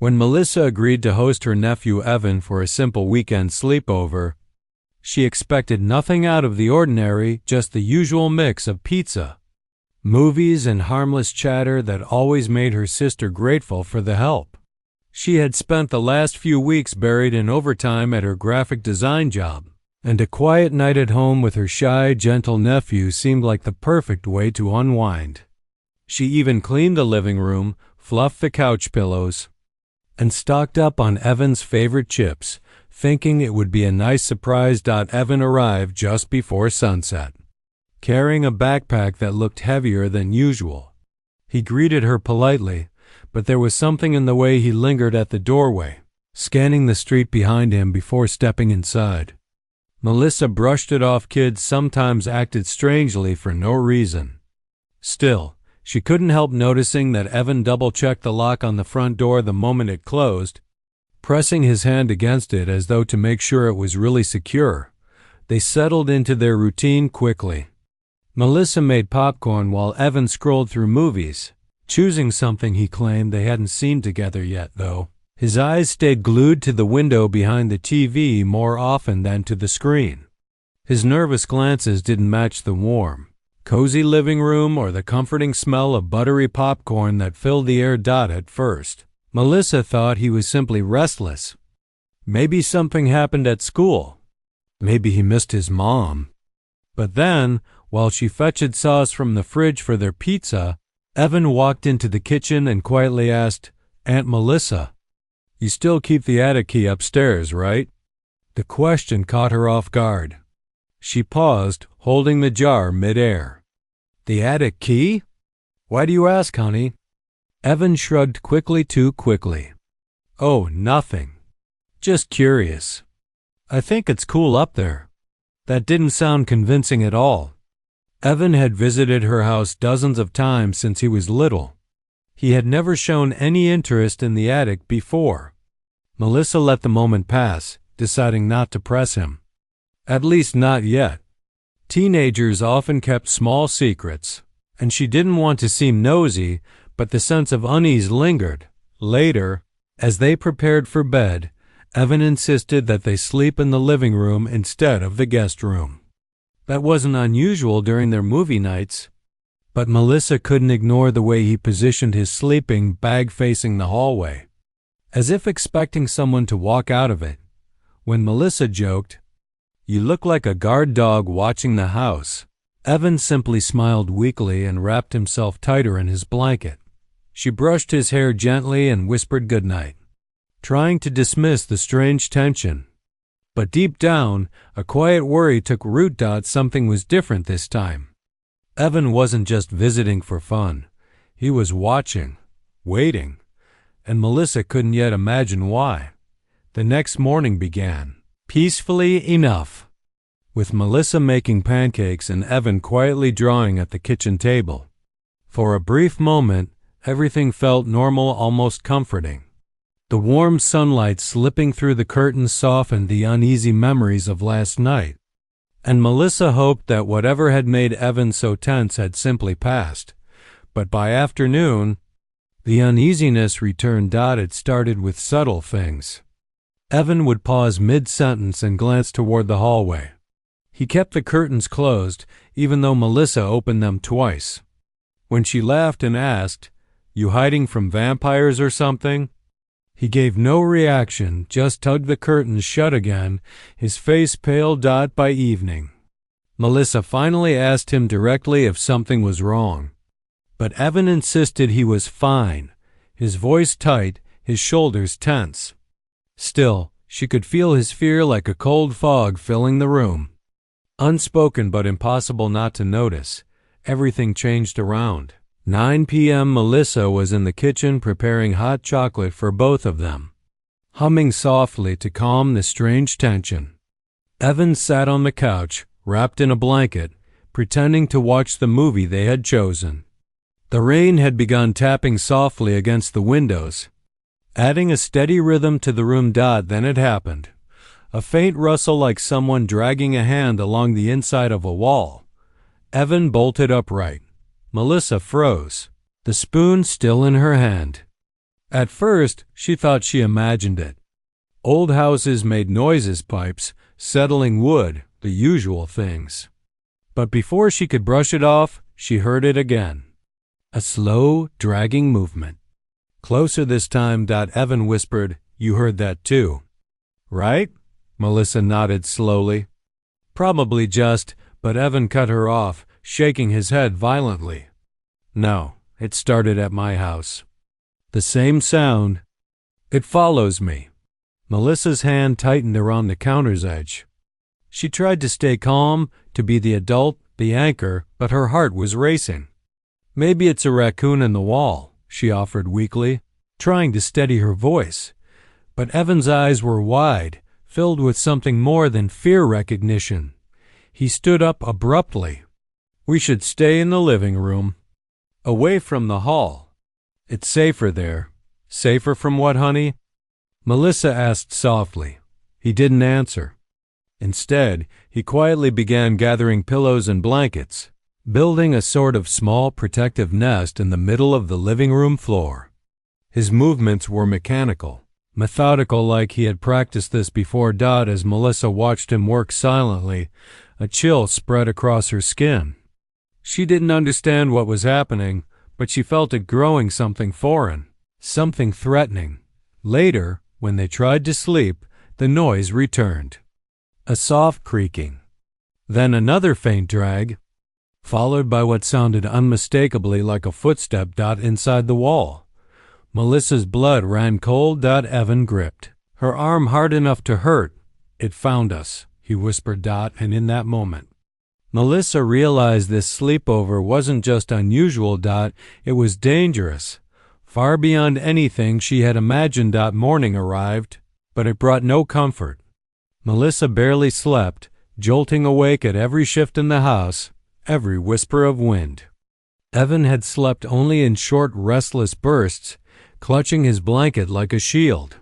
When Melissa agreed to host her nephew Evan for a simple weekend sleepover, she expected nothing out of the ordinary, just the usual mix of pizza, movies, and harmless chatter that always made her sister grateful for the help. She had spent the last few weeks buried in overtime at her graphic design job, and a quiet night at home with her shy, gentle nephew seemed like the perfect way to unwind. She even cleaned the living room, fluffed the couch pillows, and stocked up on Evan's favorite chips, thinking it would be a nice surprise. Evan arrived just before sunset, carrying a backpack that looked heavier than usual. He greeted her politely, but there was something in the way he lingered at the doorway, scanning the street behind him before stepping inside. Melissa brushed it off. Kids sometimes acted strangely for no reason. Still, she couldn't help noticing that Evan double-checked the lock on the front door the moment it closed, pressing his hand against it as though to make sure it was really secure. They settled into their routine quickly. Melissa made popcorn while Evan scrolled through movies, choosing something he claimed they hadn't seen together yet, though. His eyes stayed glued to the window behind the TV more often than to the screen. His nervous glances didn't match the warm, cozy living room or the comforting smell of buttery popcorn that filled the air. At first, Melissa thought he was simply restless. Maybe something happened at school. Maybe he missed his mom. But then, while she fetched sauce from the fridge for their pizza, Evan walked into the kitchen and quietly asked, "Aunt Melissa, you still keep the attic key upstairs, right?" The question caught her off guard. She paused, holding the jar mid-air. "The attic key? Why do you ask, honey?" Evan shrugged too quickly. "Oh, nothing. Just curious. I think it's cool up there." That didn't sound convincing at all. Evan had visited her house dozens of times since he was little. He had never shown any interest in the attic before. Melissa let the moment pass, deciding not to press him. At least not yet. Teenagers often kept small secrets, and she didn't want to seem nosy, but the sense of unease lingered. Later, as they prepared for bed, Evan insisted that they sleep in the living room instead of the guest room. That wasn't unusual during their movie nights, but Melissa couldn't ignore the way he positioned his sleeping bag facing the hallway, as if expecting someone to walk out of it. When Melissa joked, "You look like a guard dog watching the house," Evan simply smiled weakly and wrapped himself tighter in his blanket. She brushed his hair gently and whispered goodnight, trying to dismiss the strange tension. But deep down, a quiet worry took root. Something was different this time. Evan wasn't just visiting for fun. He was watching, waiting, and Melissa couldn't yet imagine why. The next morning began, peacefully enough, with Melissa making pancakes and Evan quietly drawing at the kitchen table. For a brief moment, everything felt normal, almost comforting. The warm sunlight slipping through the curtains softened the uneasy memories of last night, and Melissa hoped that whatever had made Evan so tense had simply passed. But by afternoon, the uneasiness returned. It started with subtle things. Evan would pause mid-sentence and glance toward the hallway. He kept the curtains closed, even though Melissa opened them twice. When she laughed and asked, "You hiding from vampires or something?" he gave no reaction, just tugged the curtains shut again, his face pale. By evening, Melissa finally asked him directly if something was wrong. But Evan insisted he was fine, his voice tight, his shoulders tense. Still, she could feel his fear like a cold fog filling the room. Unspoken but impossible not to notice, everything changed around. 9 p.m. Melissa was in the kitchen preparing hot chocolate for both of them, humming softly to calm the strange tension. Evan sat on the couch, wrapped in a blanket, pretending to watch the movie they had chosen. The rain had begun tapping softly against the windows, adding a steady rhythm to the room. Then it happened. A faint rustle like someone dragging a hand along the inside of a wall. Evan bolted upright. Melissa froze, the spoon still in her hand. At first, she thought she imagined it. Old houses made noises, pipes, settling wood, the usual things. But before she could brush it off, she heard it again. A slow, dragging movement. Closer this time, Evan whispered, "You heard that too, right?" Melissa nodded slowly. Probably just, but Evan cut her off, shaking his head violently. "No, it started at my house. The same sound. It follows me." Melissa's hand tightened around the counter's edge. She tried to stay calm, to be the adult, the anchor, but her heart was racing. "Maybe it's a raccoon in the wall," she offered weakly, trying to steady her voice. But Evan's eyes were wide, filled with something more than fear recognition. He stood up abruptly. "We should stay in the living room, away from the hall. It's safer there." "Safer from what, honey?" Melissa asked softly. He didn't answer. Instead, he quietly began gathering pillows and blankets, building a sort of small protective nest in the middle of the living room floor. His movements were mechanical, methodical, like he had practiced this before. As Melissa watched him work silently, a chill spread across her skin. She didn't understand what was happening, but she felt it growing, something foreign, something threatening. Later, when they tried to sleep, the noise returned. A soft creaking. Then another faint drag, followed by what sounded unmistakably like a footstep. Inside the wall. Melissa's blood ran cold. Evan gripped her arm hard enough to hurt. "It found us," he whispered. And in that moment, Melissa realized this sleepover wasn't just unusual. It was dangerous, far beyond anything she had imagined. Morning arrived, but it brought no comfort. Melissa barely slept, jolting awake at every shift in the house, every whisper of wind. Evan had slept only in short, restless bursts, clutching his blanket like a shield.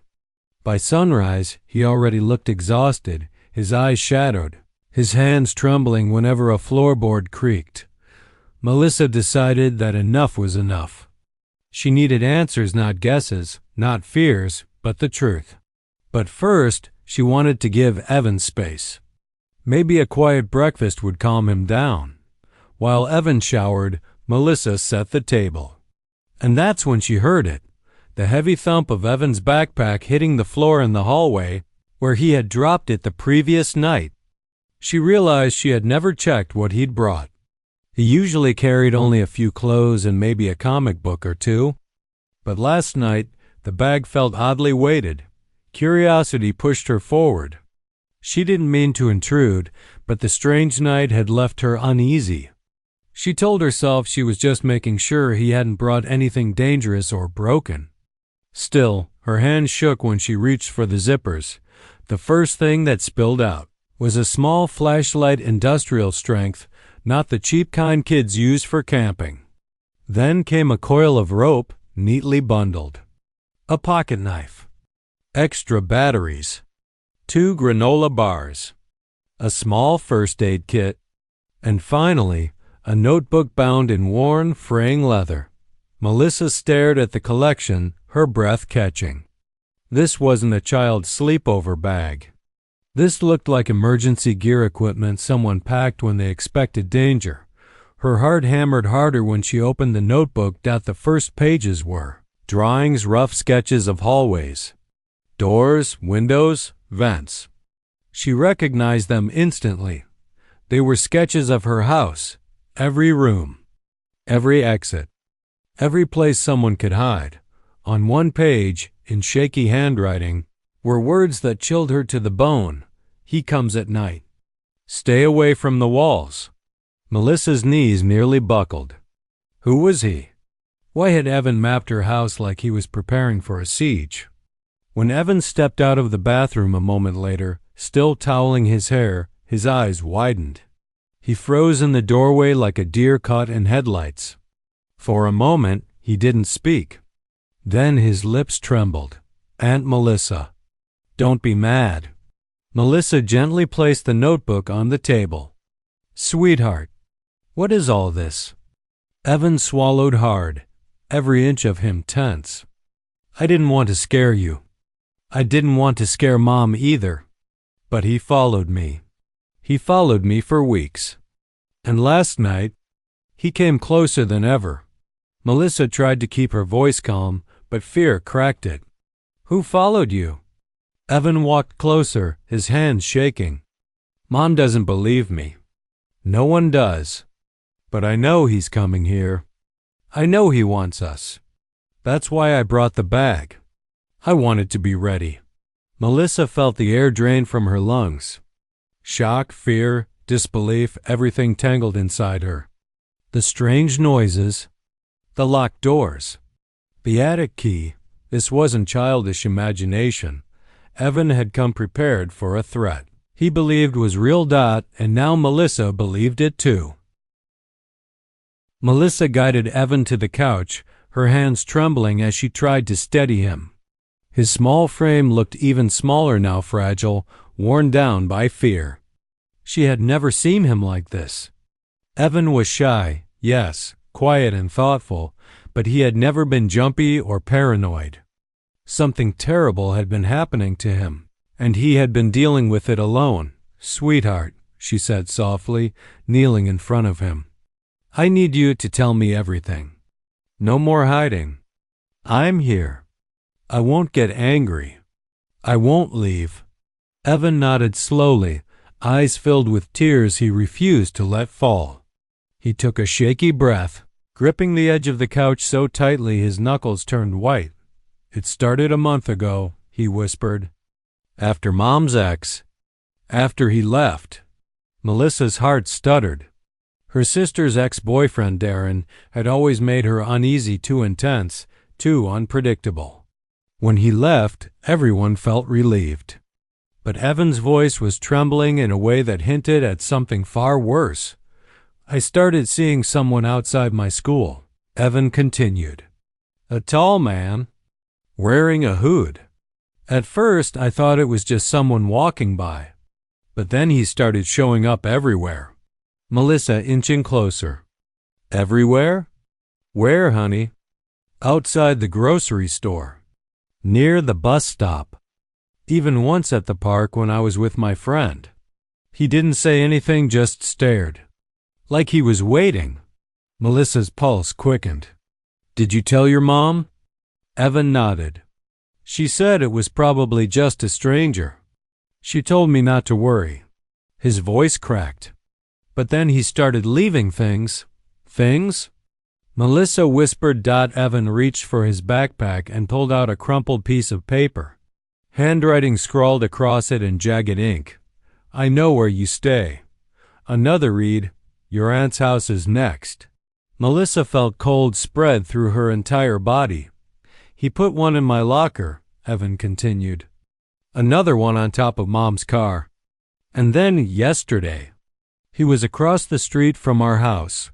By sunrise, he already looked exhausted, his eyes shadowed, his hands trembling whenever a floorboard creaked. Melissa decided that enough was enough. She needed answers, not guesses, not fears, but the truth. But first, she wanted to give Evan space. Maybe a quiet breakfast would calm him down. While Evan showered, Melissa set the table. And that's when she heard it, the heavy thump of Evan's backpack hitting the floor in the hallway, where he had dropped it the previous night. She realized she had never checked what he'd brought. He usually carried only a few clothes and maybe a comic book or two. But last night, the bag felt oddly weighted. Curiosity pushed her forward. She didn't mean to intrude, but the strange night had left her uneasy. She told herself she was just making sure he hadn't brought anything dangerous or broken. Still, her hand shook when she reached for the zippers. The first thing that spilled out was a small flashlight, industrial strength, not the cheap kind kids use for camping. Then came a coil of rope, neatly bundled. A pocket knife. Extra batteries. 2 granola bars. A small first aid kit. And finally, a notebook bound in worn, fraying leather. Melissa stared at the collection, her breath catching. This wasn't a child's sleepover bag. This looked like emergency gear equipment someone packed when they expected danger. Her heart hammered harder when she opened the notebook. The first pages were drawings, rough sketches of hallways, doors, windows, vents. She recognized them instantly. They were sketches of her house, every room, every exit, every place someone could hide. On one page, in shaky handwriting, were words that chilled her to the bone. "He comes at night. Stay away from the walls." Melissa's knees nearly buckled. Who was he? Why had Evan mapped her house like he was preparing for a siege? When Evan stepped out of the bathroom a moment later, still toweling his hair, his eyes widened. He froze in the doorway like a deer caught in headlights. For a moment, he didn't speak. Then his lips trembled. "Aunt Melissa, don't be mad." Melissa gently placed the notebook on the table. "Sweetheart, what is all this?" Evan swallowed hard, every inch of him tense. I didn't want to scare you. I didn't want to scare Mom either. But he followed me. He followed me for weeks. And last night, he came closer than ever. Melissa tried to keep her voice calm, but fear cracked it. Who followed you? Evan walked closer, his hands shaking. Mom doesn't believe me. No one does. But I know he's coming here. I know he wants us. That's why I brought the bag. I wanted to be ready. Melissa felt the air drain from her lungs. Shock, fear, disbelief, everything tangled inside her. The strange noises, the locked doors, the attic key. This wasn't childish imagination. Evan had come prepared for a threat. He believed was real. And now Melissa believed it too. Melissa guided Evan to the couch, her hands trembling as she tried to steady him. His small frame looked even smaller now, fragile, worn down by fear. She had never seen him like this. Evan was shy, yes, quiet and thoughtful, but he had never been jumpy or paranoid. Something terrible had been happening to him, and he had been dealing with it alone. Sweetheart, she said softly, kneeling in front of him. I need you to tell me everything. No more hiding. I'm here. I won't get angry. I won't leave. Evan nodded slowly, eyes filled with tears he refused to let fall. He took a shaky breath, gripping the edge of the couch so tightly his knuckles turned white. It started a month ago, he whispered. After Mom's ex. After he left. Melissa's heart stuttered. Her sister's ex-boyfriend, Darren, had always made her uneasy, too intense, too unpredictable. When he left, everyone felt relieved. But Evan's voice was trembling in a way that hinted at something far worse. I started seeing someone outside my school, Evan continued. A tall man, wearing a hood. At first, I thought it was just someone walking by. But then he started showing up everywhere. Melissa inching closer. Everywhere? Where, honey? Outside the grocery store. Near the bus stop. Even once at the park when I was with my friend. He didn't say anything, just stared. Like he was waiting. Melissa's pulse quickened. Did you tell your mom? Evan nodded. She said it was probably just a stranger. She told me not to worry. His voice cracked. But then he started leaving things. Things? Melissa whispered. Evan reached for his backpack and pulled out a crumpled piece of paper. Handwriting scrawled across it in jagged ink. I know where you stay. Another read, your aunt's house is next. Melissa felt cold spread through her entire body. He put one in my locker, Evan continued. Another one on top of Mom's car. And then yesterday, he was across the street from our house,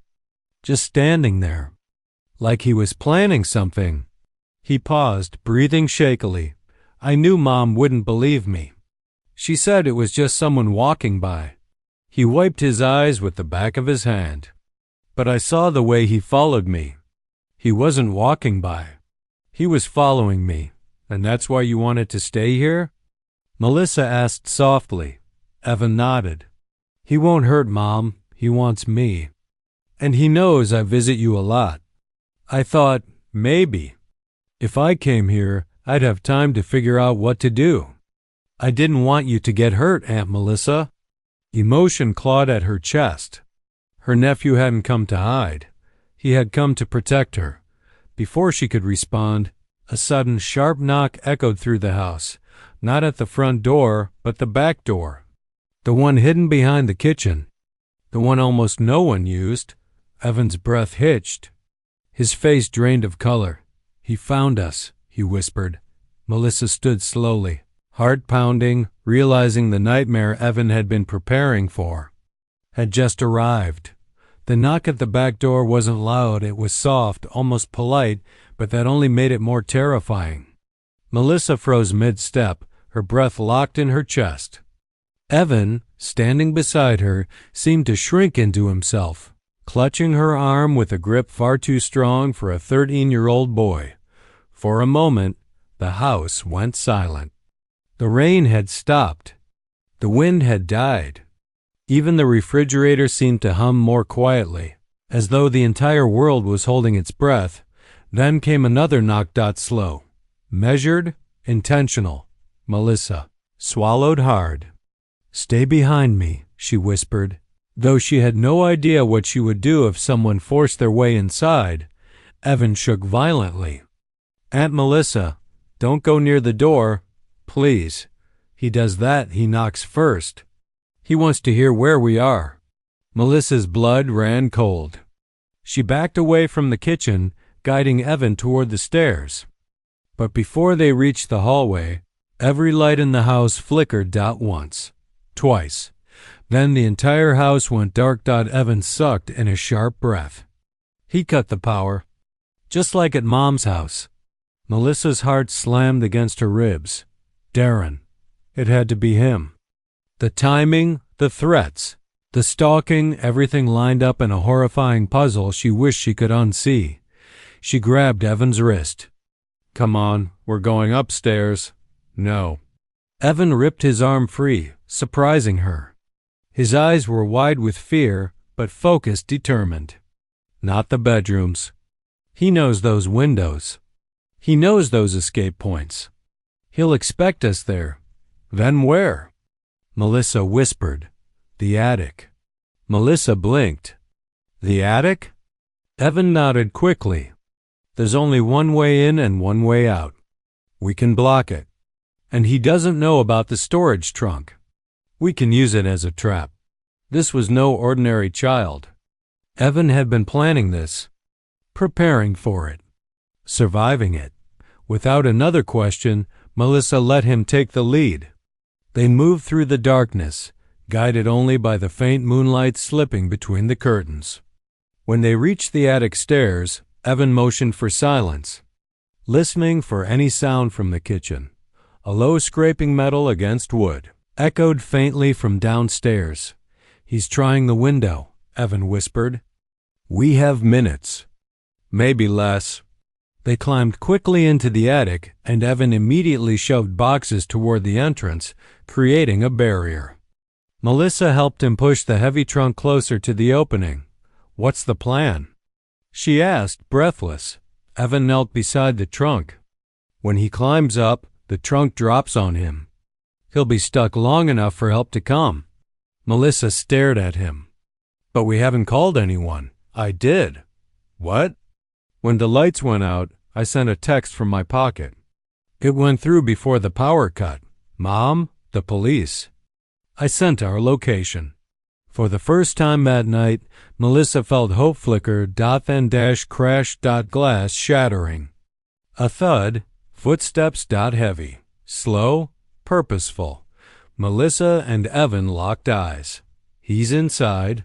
just standing there, like he was planning something. He paused, breathing shakily. I knew Mom wouldn't believe me. She said it was just someone walking by. He wiped his eyes with the back of his hand. But I saw the way he followed me. He wasn't walking by. He was following me. And that's why you wanted to stay here? Melissa asked softly. Evan nodded. He won't hurt Mom. He wants me. And he knows I visit you a lot. I thought, maybe, if I came here, I'd have time to figure out what to do. I didn't want you to get hurt, Aunt Melissa. Emotion clawed at her chest. Her nephew hadn't come to hide. He had come to protect her. Before she could respond, a sudden sharp knock echoed through the house, not at the front door, but the back door. The one hidden behind the kitchen. The one almost no one used. Evan's breath hitched. His face drained of color. He found us, he whispered. Melissa stood slowly, heart pounding, realizing the nightmare Evan had been preparing for had just arrived. The knock at the back door wasn't loud, it was soft, almost polite, but that only made it more terrifying. Melissa froze mid-step, her breath locked in her chest. Evan, standing beside her, seemed to shrink into himself, clutching her arm with a grip far too strong for a 13-year-old boy. For a moment, the house went silent. The rain had stopped. The wind had died. Even the refrigerator seemed to hum more quietly, as though the entire world was holding its breath. Then came another knock. Slow, measured, intentional. Melissa swallowed hard. "Stay behind me," she whispered. Though she had no idea what she would do if someone forced their way inside, Evan shook violently. "Aunt Melissa, don't go near the door, please. He does that, he knocks first. He wants to hear where we are." Melissa's blood ran cold. She backed away from the kitchen, guiding Evan toward the stairs. But before they reached the hallway, every light in the house flickered. Once, twice. Then the entire house went dark. Evan sucked in a sharp breath. He cut the power. Just like at Mom's house. Melissa's heart slammed against her ribs. Darren. It had to be him. The timing, the threats, the stalking, everything lined up in a horrifying puzzle she wished she could unsee. She grabbed Evan's wrist. "Come on, we're going upstairs." "No." Evan ripped his arm free, surprising her. His eyes were wide with fear, but focused, determined. "Not the bedrooms. He knows those windows. He knows those escape points. He'll expect us there. Then where?" Melissa whispered. "The attic." Melissa blinked. "The attic?" Evan nodded quickly. "There's only one way in and one way out. We can block it. And he doesn't know about the storage trunk. We can use it as a trap." This was no ordinary child. Evan had been planning this, preparing for it, surviving it. Without another question, Melissa let him take the lead. They moved through the darkness, guided only by the faint moonlight slipping between the curtains. When they reached the attic stairs, Evan motioned for silence, listening for any sound from the kitchen. A low scraping metal against wood echoed faintly from downstairs. "He's trying the window," Evan whispered. "We have minutes. Maybe less." They climbed quickly into the attic, and Evan immediately shoved boxes toward the entrance, creating a barrier. Melissa helped him push the heavy trunk closer to the opening. "What's the plan?" she asked, breathless. Evan knelt beside the trunk. "When he climbs up, the trunk drops on him. He'll be stuck long enough for help to come." Melissa stared at him. "But we haven't called anyone." "I did." "What?" "When the lights went out, I sent a text from my pocket. It went through before the power cut. Mom, the police." I sent our location. For the first time that night, Melissa felt hope flicker. Then crash. Glass shattering. A thud. Footsteps. Heavy. Slow. Purposeful. Melissa and Evan locked eyes. "He's inside."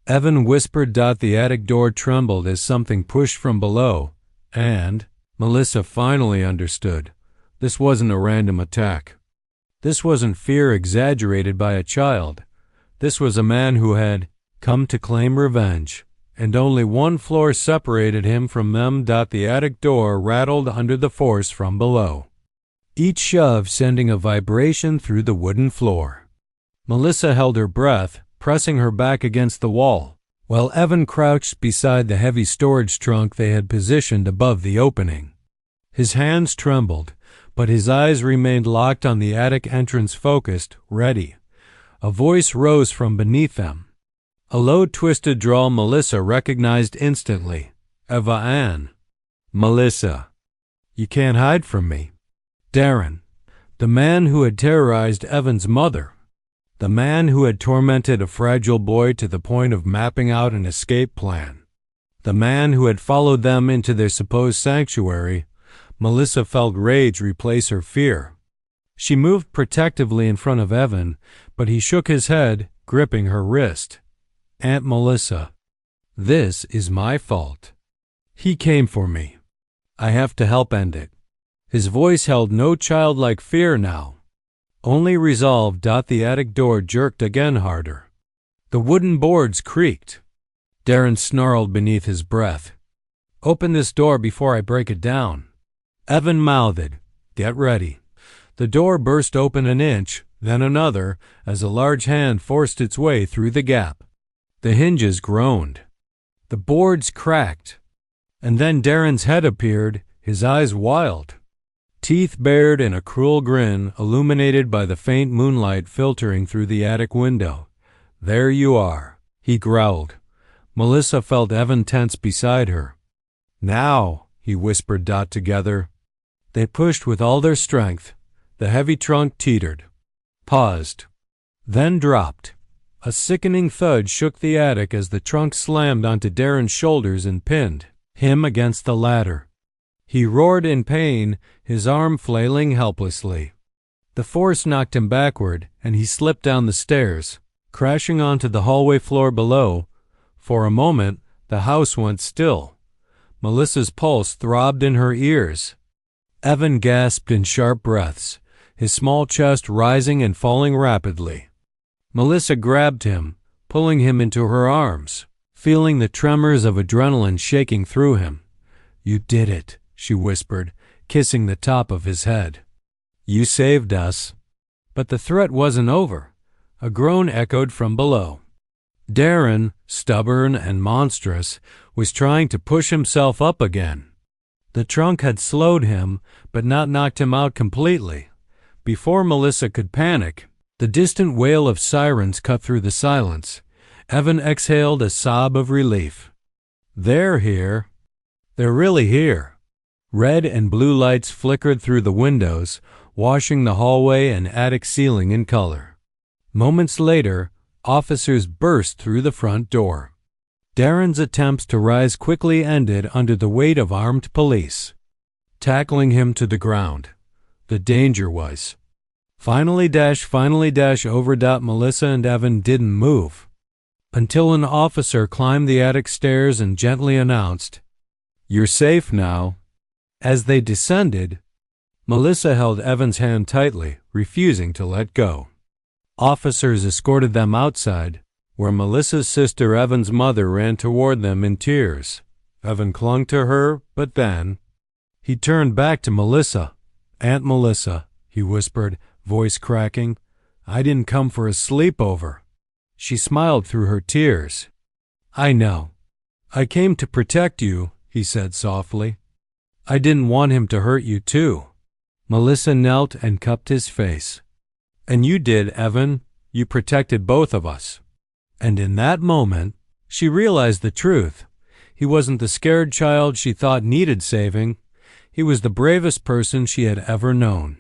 Evan whispered. The attic door trembled as something pushed from below, and Melissa finally understood. This wasn't a random attack. This wasn't fear exaggerated by a child. This was a man who had come to claim revenge, and only one floor separated him from them. The attic door rattled under the force from below, each shove sending a vibration through the wooden floor. Melissa held her breath, pressing her back against the wall, while Evan crouched beside the heavy storage trunk they had positioned above the opening. His hands trembled, but his eyes remained locked on the attic entrance, focused, ready. A voice rose from beneath them. A low, twisted drawl Melissa recognized instantly. "Eva Ann." "Melissa, you can't hide from me." Darren, the man who had terrorized Evan's mother, the man who had tormented a fragile boy to the point of mapping out an escape plan, the man who had followed them into their supposed sanctuary. Melissa felt rage replace her fear. She moved protectively in front of Evan, but he shook his head, gripping her wrist. "Aunt Melissa, this is my fault. He came for me. I have to help end it." His voice held no childlike fear now, only resolve. The attic door jerked again harder. The wooden boards creaked. Darren snarled beneath his breath. "Open this door before I break it down." Evan mouthed, Get ready." The door burst open an inch, then another, as a large hand forced its way through the gap. The hinges groaned. The boards cracked. And then Darren's head appeared, his eyes wild. Teeth bared in a cruel grin, illuminated by the faint moonlight filtering through the attic window. "There you are," he growled. Melissa felt Evan tense beside her. "Now," he whispered together. They pushed with all their strength. The heavy trunk teetered, paused, then dropped. A sickening thud shook the attic as the trunk slammed onto Darren's shoulders and pinned him against the ladder. He roared in pain, his arm flailing helplessly. The force knocked him backward, and he slipped down the stairs, crashing onto the hallway floor below. For a moment, the house went still. Melissa's pulse throbbed in her ears. Evan gasped in sharp breaths, his small chest rising and falling rapidly. Melissa grabbed him, pulling him into her arms, feeling the tremors of adrenaline shaking through him. "You did it," she whispered, kissing the top of his head. "You saved us." But the threat wasn't over. A groan echoed from below. Darren, stubborn and monstrous, was trying to push himself up again. The trunk had slowed him, but not knocked him out completely. Before Melissa could panic, the distant wail of sirens cut through the silence. Evan exhaled a sob of relief. "They're here. They're really here." Red and blue lights flickered through the windows, washing the hallway and attic ceiling in color. Moments later, officers burst through the front door. Darren's attempts to rise quickly ended under the weight of armed police, tackling him to the ground. The danger was. Finally dash over. Melissa and Evan didn't move until an officer climbed the attic stairs and gently announced, "You're safe now." As they descended, Melissa held Evan's hand tightly, refusing to let go. Officers escorted them outside, where Melissa's sister Evan's mother ran toward them in tears. Evan clung to her, but then he turned back to Melissa. "Aunt Melissa," he whispered, voice cracking, "I didn't come for a sleepover." She smiled through her tears. "I know. I came to protect you," he said softly. "I didn't want him to hurt you too." Melissa knelt and cupped his face. "And you did, Evan. You protected both of us." And in that moment, she realized the truth. He wasn't the scared child she thought needed saving. He was the bravest person she had ever known.